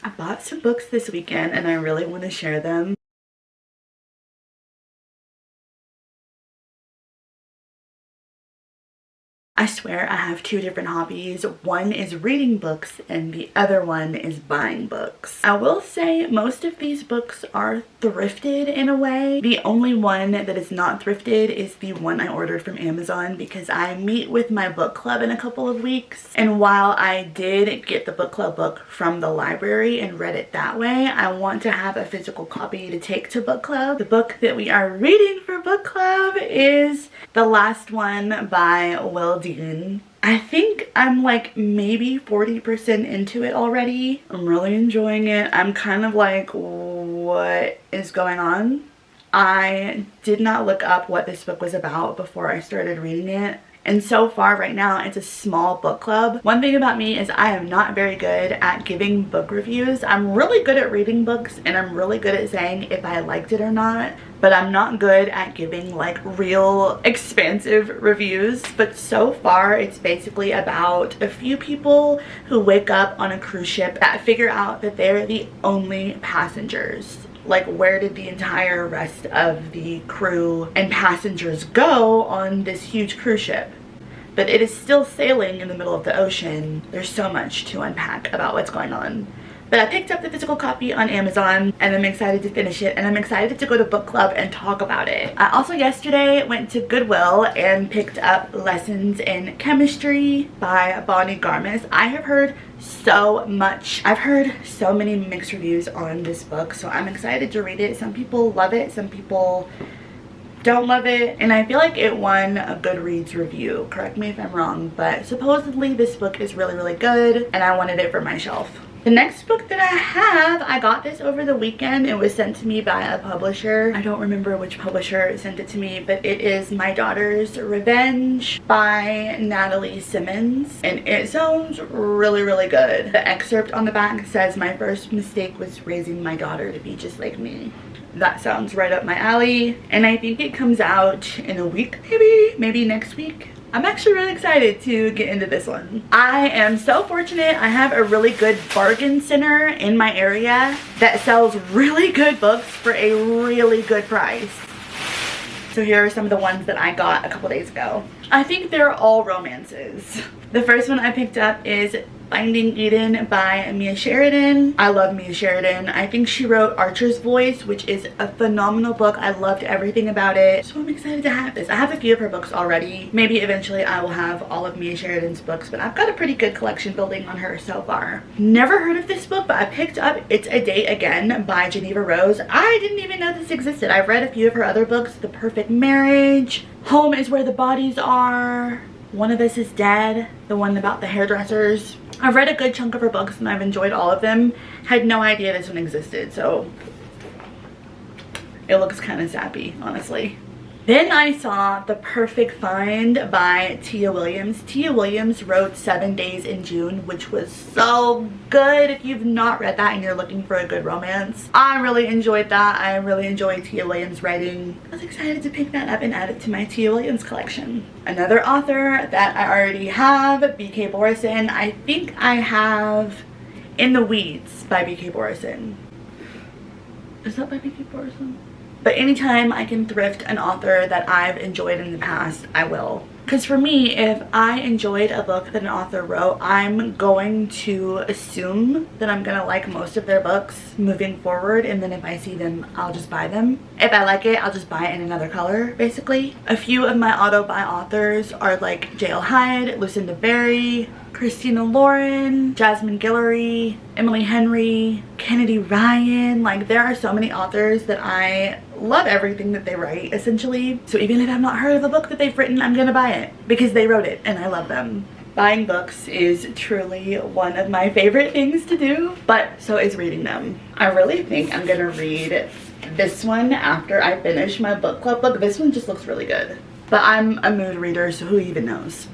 I bought some books this weekend and I really want to share them. I swear I have two different hobbies. One is reading books and the other one is buying books. I will say most of these books are thrifted in a way. The only one that is not thrifted is the one I ordered from Amazon because I meet with my book club in a couple of weeks. And while I did get the book club book from the library and read it that way, I want to have a physical copy to take to book club. The book that we are reading for book club is the last one by Will Dean. I think I'm like maybe 40% into it already. I'm really enjoying it. I'm kind of like, what is going on? I did not look up what this book was about before I started reading it. And so far right now, it's a small book club. One thing about me is I am not very good at giving book reviews. I'm really good at reading books and I'm really good at saying if I liked it or not. But I'm not good at giving like real expansive reviews. But so far, it's basically about a few people who wake up on a cruise ship that figure out that they're the only passengers. Like, where did the entire rest of the crew and passengers go on this huge cruise ship? But it is still sailing in the middle of the ocean. There's so much to unpack about what's going on. But I picked up the physical copy on Amazon and I'm excited to finish it and I'm excited to go to book club and talk about it. I also yesterday went to Goodwill and picked up Lessons in Chemistry by Bonnie Garmus. I have heard so much. I've heard so many mixed reviews on this book, so I'm excited to read it. Some people love it, some people don't love it, and I feel like it won a Goodreads review. Correct me if I'm wrong, but supposedly this book is really, really good and I wanted it for my shelf. The next book that I have, I got this over the weekend. It was sent to me by a publisher. I don't remember which publisher sent it to me, but it is My Daughter's Revenge by Natalie Simmons. And it sounds really, really good. The excerpt on the back says, "My first mistake was raising my daughter to be just like me." That sounds right up my alley. And I think it comes out in a week, maybe next week. I'm actually really excited to get into this one. I am so fortunate. I have a really good bargain center in my area that sells really good books for a really good price. So here are some of the ones that I got a couple days ago. I think they're all romances. The first one I picked up is Finding Eden by Mia Sheridan. I love Mia Sheridan. I think she wrote Archer's Voice, which is a phenomenal book. I loved everything about it. So I'm excited to have this. I have a few of her books already. Maybe eventually I will have all of Mia Sheridan's books, but I've got a pretty good collection building on her so far. Never heard of this book, but I picked up It's a Date Again by Geneva Rose. I didn't even know this existed. I've read a few of her other books, The Perfect Marriage, Home is Where the Bodies Are, One of Us is Dead, the one about the hairdressers. I've read a good chunk of her books and I've enjoyed all of them. Had no idea this one existed, so it looks kind of sappy, honestly. Then I saw The Perfect Find by Tia Williams. Tia Williams wrote 7 Days in June, which was so good. If you've not read that and you're looking for a good romance, I really enjoyed that. I really enjoyed Tia Williams' writing. I was excited to pick that up and add it to my Tia Williams collection. Another author that I already have, B.K. Borison. I think I have In the Weeds by B.K. Borison. Is that by B.K. Borison? But anytime I can thrift an author that I've enjoyed in the past, I will. Because for me, if I enjoyed a book that an author wrote, I'm going to assume that I'm gonna like most of their books moving forward, and then if I see them, I'll just buy them. If I like it, I'll just buy it in another color, basically. A few of my auto-buy authors are like J.L. Hyde, Lucinda Berry, Christina Lauren, Jasmine Guillory, Emily Henry, Kennedy Ryan. Like, there are so many authors that I love everything that they write, essentially. So even if I've not heard of a book that they've written, I'm gonna buy it because they wrote it and I love them. Buying books is truly one of my favorite things to do, but so is reading them. I really think I'm gonna read this one after I finish my book club book. This one just looks really good. But I'm a mood reader, so who even knows?